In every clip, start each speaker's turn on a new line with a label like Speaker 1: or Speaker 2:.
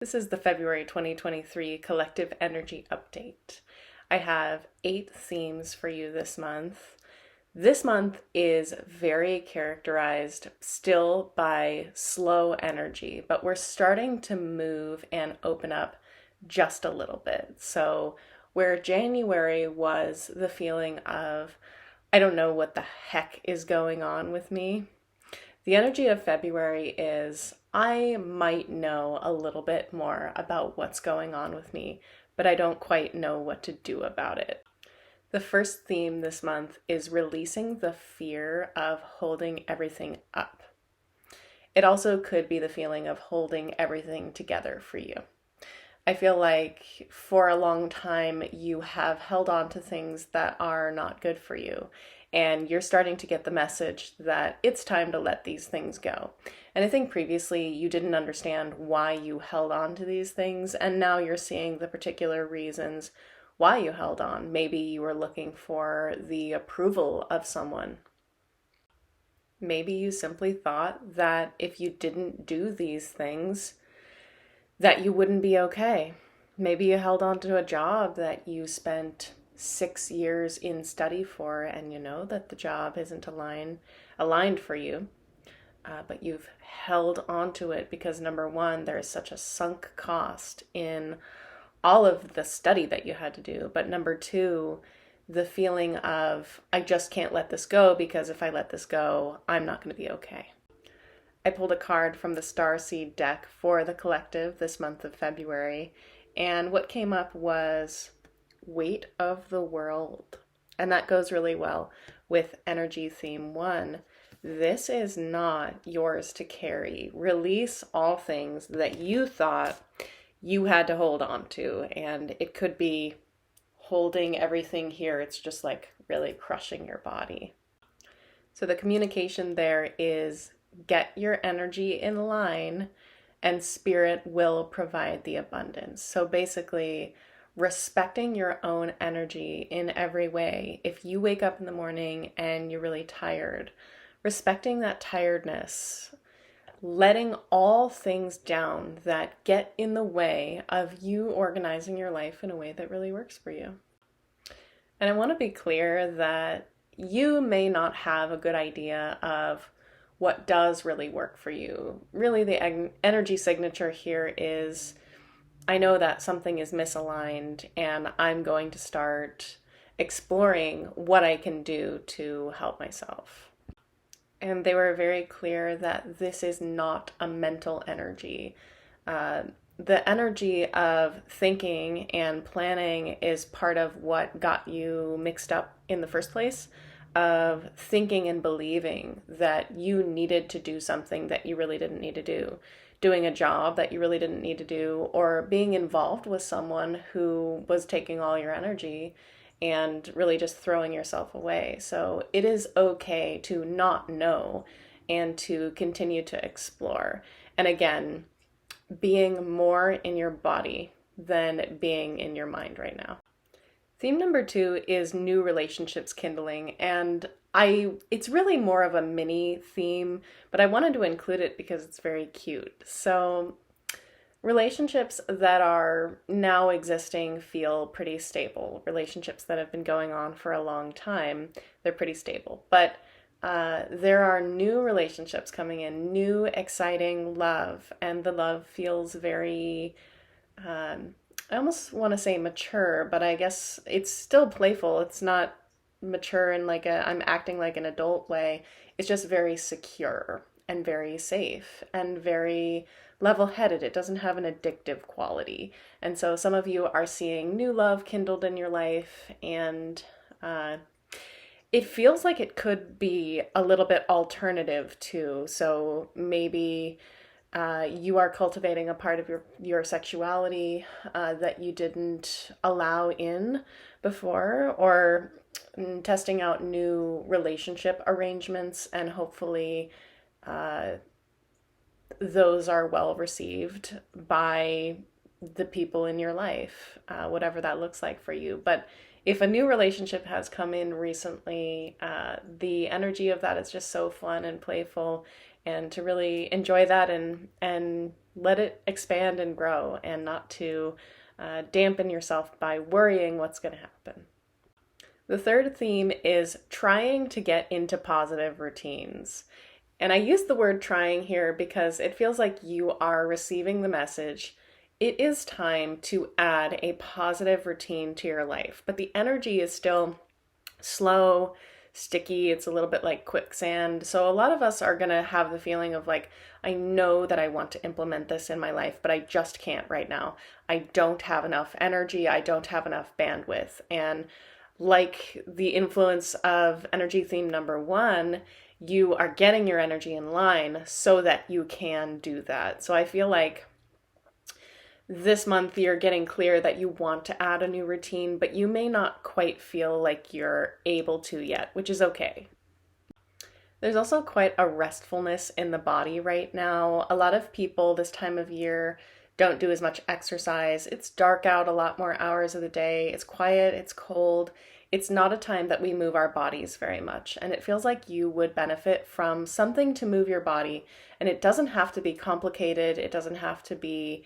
Speaker 1: This is the February 2023 Collective Energy Update. I have 8 themes for you this month. This month is very characterized still by slow energy, but we're starting to move and open up just a little bit. So, where January was the feeling of, I don't know what the heck is going on with me, the energy of February is I might know a little bit more about what's going on with me, but I don't quite know what to do about it. The first theme this month is releasing the fear of holding everything up. It also could be the feeling of holding everything together for you. I feel like for a long time you have held on to things that are not good for you, and you're starting to get the message that it's time to let these things go. And I think previously you didn't understand why you held on to these things, and now you're seeing the particular reasons why you held on. Maybe you were looking for the approval of someone. Maybe you simply thought that if you didn't do these things, that you wouldn't be okay. Maybe you held on to a job that you spent 6 years in study for, and you know that the job isn't aligned for you, but you've held on to it because number one, there is such a sunk cost in all of the study that you had to do. But number two, the feeling of, I just can't let this go because if I let this go, I'm not going to be okay. I pulled a card from the Starseed deck for the collective this month of February, and what came up was weight of the world. And that goes really well with energy theme 1. This is not yours to carry. Release all things that you thought you had to hold on to, and it could be holding everything here. It's just like really crushing your body. So the communication there is get your energy in line and spirit will provide the abundance. So basically, respecting your own energy in every way. If you wake up in the morning and you're really tired, respecting that tiredness, letting all things down that get in the way of you organizing your life in a way that really works for you. And I want to be clear that you may not have a good idea of what does really work for you. Really, the energy signature here is, I know that something is misaligned and I'm going to start exploring what I can do to help myself. And they were very clear that this is not a mental energy. The energy of thinking and planning is part of what got you mixed up in the first place, of thinking and believing that you needed to do something that you really didn't need to do, doing a job that you really didn't need to do, or being involved with someone who was taking all your energy and really just throwing yourself away. So it is okay to not know and to continue to explore. And again, being more in your body than being in your mind right now. Theme number 2 is new relationships kindling, and it's really more of a mini theme, but I wanted to include it because it's very cute. So relationships that are now existing feel pretty stable. Relationships that have been going on for a long time, they're pretty stable. But there are new relationships coming in, new exciting love, and the love feels very I almost want to say mature, but I guess it's still playful. It's not mature in like I'm acting like an adult way. It's just very secure and very safe and very level-headed. It doesn't have an addictive quality. And so some of you are seeing new love kindled in your life, and it feels like it could be a little bit alternative too. So maybe you are cultivating a part of your sexuality that you didn't allow in before, or testing out new relationship arrangements, and hopefully those are well received by the people in your life, whatever that looks like for you. But if a new relationship has come in recently, the energy of that is just so fun and playful, and to really enjoy that and let it expand and grow, and not to dampen yourself by worrying what's going to happen. The third theme is trying to get into positive routines. And I use the word trying here because it feels like you are receiving the message. It is time to add a positive routine to your life, but the energy is still slow, sticky. It's a little bit like quicksand. So a lot of us are going to have the feeling of like, I know that I want to implement this in my life, but I just can't right now. I don't have enough energy. I don't have enough bandwidth. And like the influence of energy theme number 1, you are getting your energy in line so that you can do that. So I feel like this month you're getting clear that you want to add a new routine, but you may not quite feel like you're able to yet, which is okay. There's also quite a restfulness in the body right now. A lot of people this time of year don't do as much exercise. It's dark out a lot more hours of the day. It's quiet, it's cold. It's not a time that we move our bodies very much. And it feels like you would benefit from something to move your body. And it doesn't have to be complicated. It doesn't have to be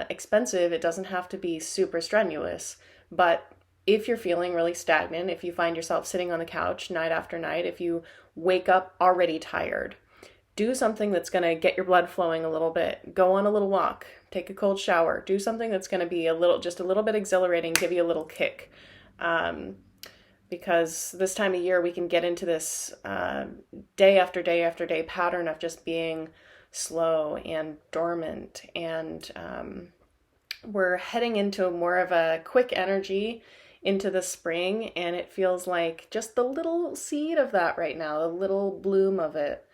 Speaker 1: expensive. It doesn't have to be super strenuous. But if you're feeling really stagnant, if you find yourself sitting on the couch night after night, if you wake up already tired, do something that's going to get your blood flowing a little bit. Go on a little walk, take a cold shower, do something that's going to be just a little bit exhilarating, give you a little kick. Because this time of year we can get into this day after day after day pattern of just being slow and dormant, and we're heading into more of a quick energy into the spring, and it feels like just the little seed of that right now, the little bloom of it,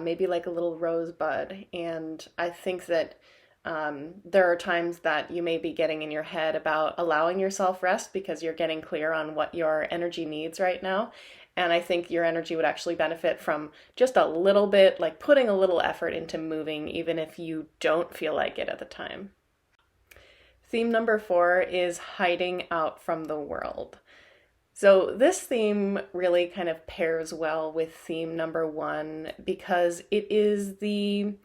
Speaker 1: maybe like a little rosebud. And I think that there are times that you may be getting in your head about allowing yourself rest because you're getting clear on what your energy needs right now. And I think your energy would actually benefit from just a little bit, like putting a little effort into moving, even if you don't feel like it at the time. Theme number 4 is hiding out from the world. So this theme really kind of pairs well with theme number 1 because it is the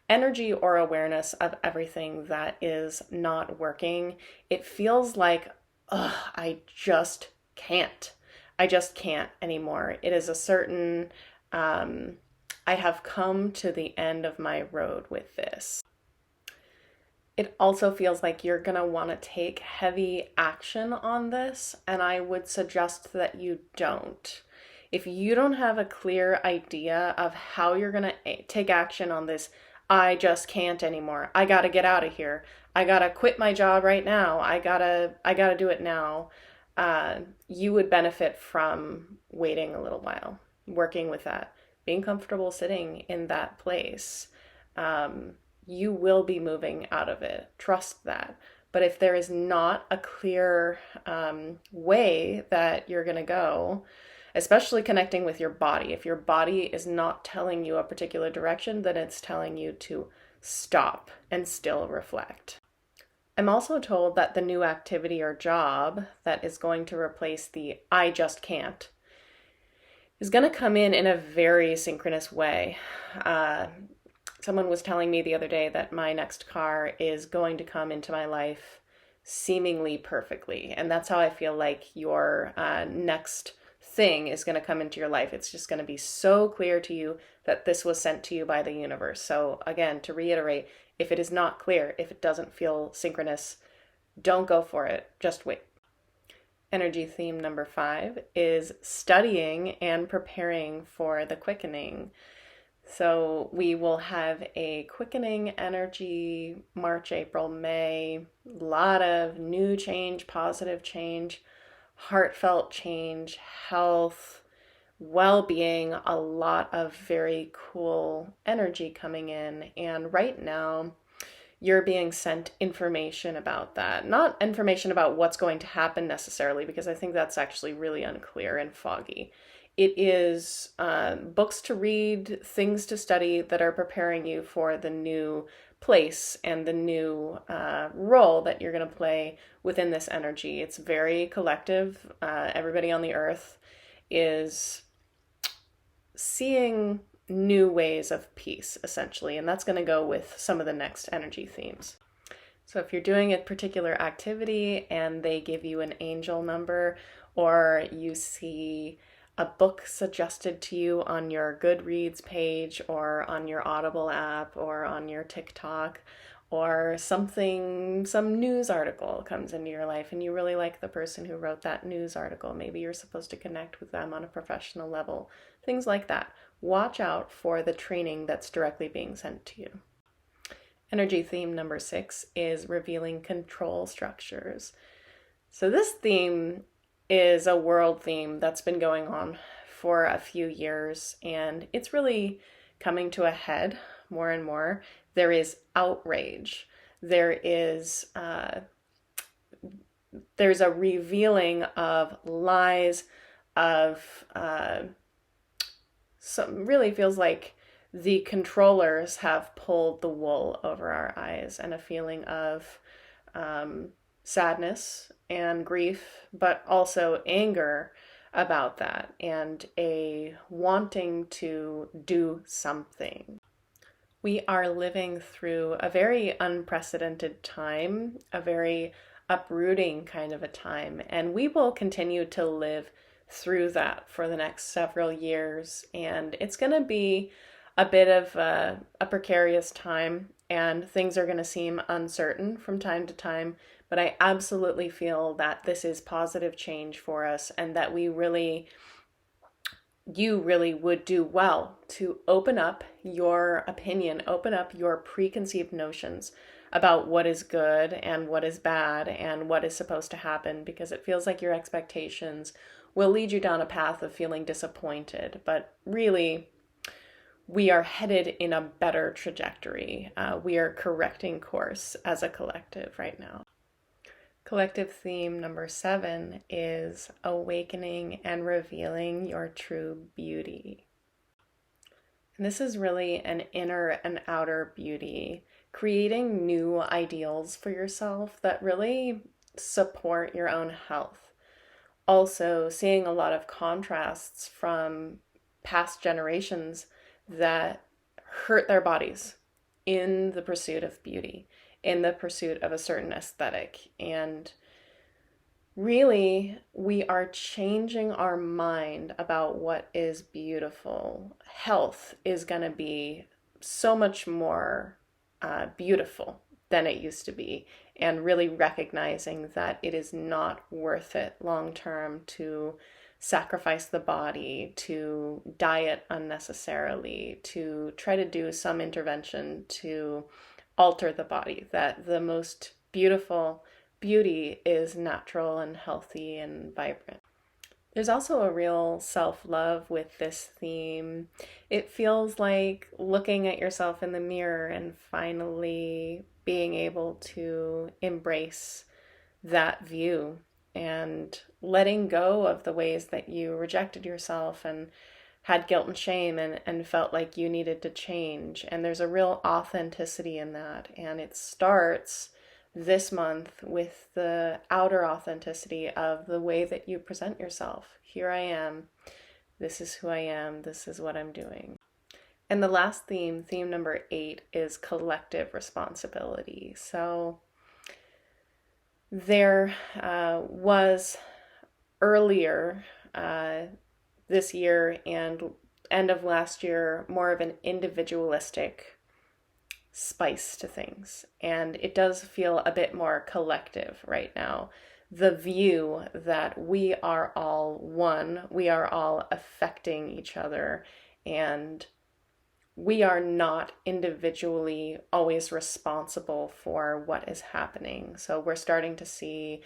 Speaker 1: energy or awareness of everything that is not working. It feels like, I just can't. I just can't anymore. It is a certain, I have come to the end of my road with this. It also feels like you're going to want to take heavy action on this, and I would suggest that you don't. If you don't have a clear idea of how you're going to take action on this, I just can't anymore. I got to get out of here. I got to quit my job right now. I got to do it now. You would benefit from waiting a little while, working with that, being comfortable sitting in that place. You will be moving out of it. Trust that. But if there is not a clear way that you're going to go, especially connecting with your body, if your body is not telling you a particular direction, then it's telling you to stop and still reflect. I'm also told that the new activity or job that is going to replace the I just can't is going to come in a very synchronous way. Someone was telling me the other day that my next car is going to come into my life seemingly perfectly. And that's how I feel like your next thing is going to come into your life. It's just going to be so clear to you that this was sent to you by the universe. So again, to reiterate, if it is not clear, if it doesn't feel synchronous, don't go for it. Just wait. Energy theme number 5 is studying and preparing for the quickening. So we will have a quickening energy, March, April, May, a lot of new change, positive change, heartfelt change, health, well-being, a lot of very cool energy coming in. And right now, you're being sent information about that. Not information about what's going to happen necessarily, because I think that's actually really unclear and foggy. It is books to read, things to study that are preparing you for the new place and the new role that you're going to play within this energy. It's very collective. Everybody on the earth is seeing new ways of peace, essentially. And that's going to go with some of the next energy themes. So if you're doing a particular activity and they give you an angel number, or you see a book suggested to you on your Goodreads page or on your Audible app or on your TikTok, or some news article comes into your life and you really like the person who wrote that news article, maybe you're supposed to connect with them on a professional level, things like that. Watch out for the training that's directly being sent to you. Energy theme number 6 is revealing control structures. So this theme is a world theme that's been going on for a few years, and it's really coming to a head more and more. There is outrage. There's a revealing of lies, of some really feels like the controllers have pulled the wool over our eyes, and a feeling of sadness and grief, but also anger about that, and a wanting to do something. We are living through a very unprecedented time, a very uprooting kind of a time, and we will continue to live through that for the next several years, and it's going to be a bit of a precarious time, and things are going to seem uncertain from time to time, but I absolutely feel that this is positive change for us, and that you really would do well to open up your opinion, open up your preconceived notions about what is good and what is bad and what is supposed to happen, because it feels like your expectations will lead you down a path of feeling disappointed, but really, we are headed in a better trajectory. We are correcting course as a collective right now. Collective theme number 7 is awakening and revealing your true beauty. And this is really an inner and outer beauty, creating new ideals for yourself that really support your own health. Also, seeing a lot of contrasts from past generations that hurt their bodies in the pursuit of beauty, in the pursuit of a certain aesthetic. And really, we are changing our mind about what is beautiful. Health is going to be so much more beautiful than it used to be, and really recognizing that it is not worth it long term to sacrifice the body, to diet unnecessarily, to try to do some intervention to alter the body, that the most beautiful beauty is natural and healthy and vibrant. There's also a real self-love with this theme. It feels like looking at yourself in the mirror and finally being able to embrace that view and letting go of the ways that you rejected yourself and had guilt and shame and felt like you needed to change. And there's a real authenticity in that. And it starts this month with the outer authenticity of the way that you present yourself. Here I am. This is who I am. This is what I'm doing. And the last theme number 8, is collective responsibility. So there was earlier this year and end of last year more of an individualistic spice to things, and it does feel a bit more collective right now. The view that we are all one, we are all affecting each other, and we are not individually always responsible for what is happening. So we're starting to see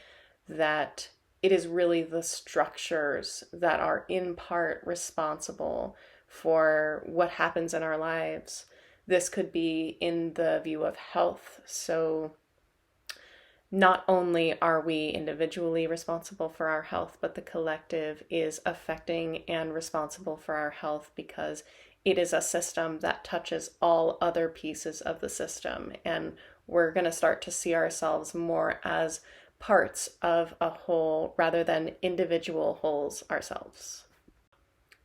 Speaker 1: that it is really the structures that are in part responsible for what happens in our lives. This could be in the view of health. So not only are we individually responsible for our health, but the collective is affecting and responsible for our health, because it is a system that touches all other pieces of the system. And we're going to start to see ourselves more as parts of a whole rather than individual wholes ourselves.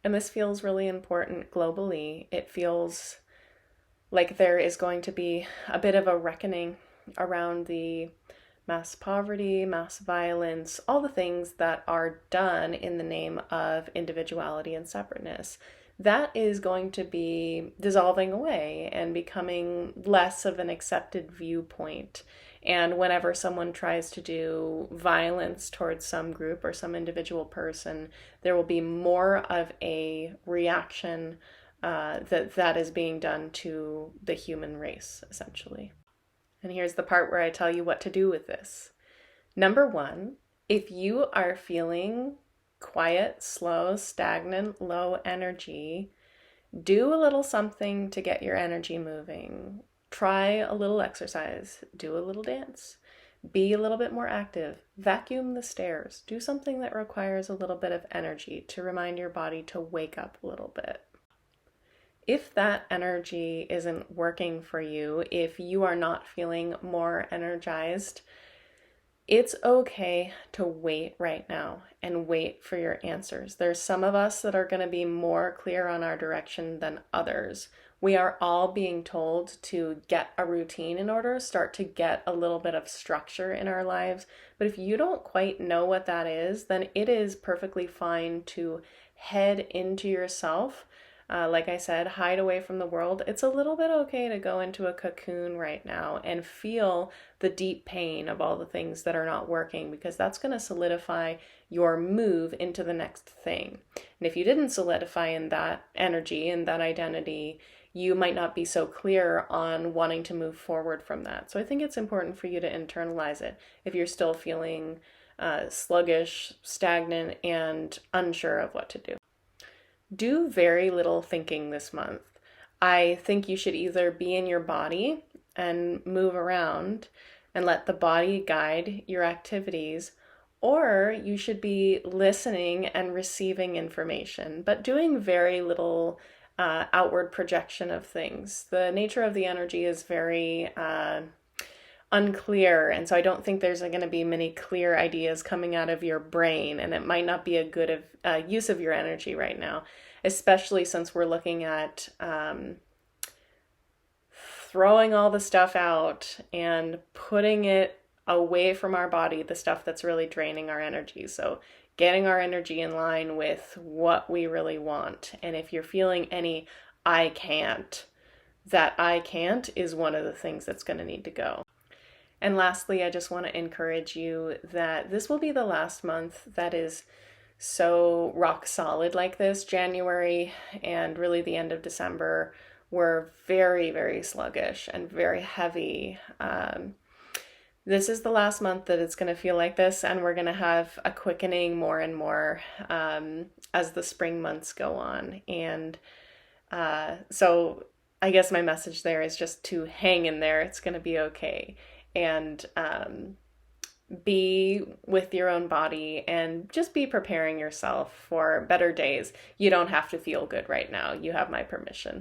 Speaker 1: And this feels really important globally. It feels like there is going to be a bit of a reckoning around the mass poverty, mass violence, all the things that are done in the name of individuality and separateness. That is going to be dissolving away and becoming less of an accepted viewpoint. And whenever someone tries to do violence towards some group or some individual person, there will be more of a reaction that is being done to the human race, essentially. And here's the part where I tell you what to do with this. Number one, if you are feeling quiet, slow, stagnant, low energy, do a little something to get your energy moving. Try a little exercise, do a little dance, be a little bit more active, vacuum the stairs, do something that requires a little bit of energy to remind your body to wake up a little bit. If that energy isn't working for you, if you are not feeling more energized, it's okay to wait right now and wait for your answers. There's some of us that are going to be more clear on our direction than others. We are all being told to get a routine in order, start to get a little bit of structure in our lives. But if you don't quite know what that is, then it is perfectly fine to head into yourself. Like I said, hide away from the world. It's a little bit okay to go into a cocoon right now and feel the deep pain of all the things that are not working, because that's going to solidify your move into the next thing. And if you didn't solidify in that energy and that identity, you might not be so clear on wanting to move forward from that. So I think it's important for you to internalize it if you're still feeling sluggish, stagnant, and unsure of what to do. Do very little thinking this month. I think you should either be in your body and move around and let the body guide your activities, or you should be listening and receiving information, but doing very little outward projection of things. The nature of the energy is very unclear, and so I don't think there's going to be many clear ideas coming out of your brain, and it might not be a good use of your energy right now, especially since we're looking at throwing all the stuff out and putting it away from our body, the stuff that's really draining our energy. So getting our energy in line with what we really want. And if you're feeling any I can't, that I can't is one of the things that's going to need to go. And lastly, I just want to encourage you that this will be the last month that is so rock solid like this. January and really the end of December were very, very sluggish and very heavy. This is the last month that it's going to feel like this, and we're going to have a quickening more and more as the spring months go on. And so I guess my message there is just to hang in there. It's going to be okay. And be with your own body and just be preparing yourself for better days. You don't have to feel good right now. You have my permission.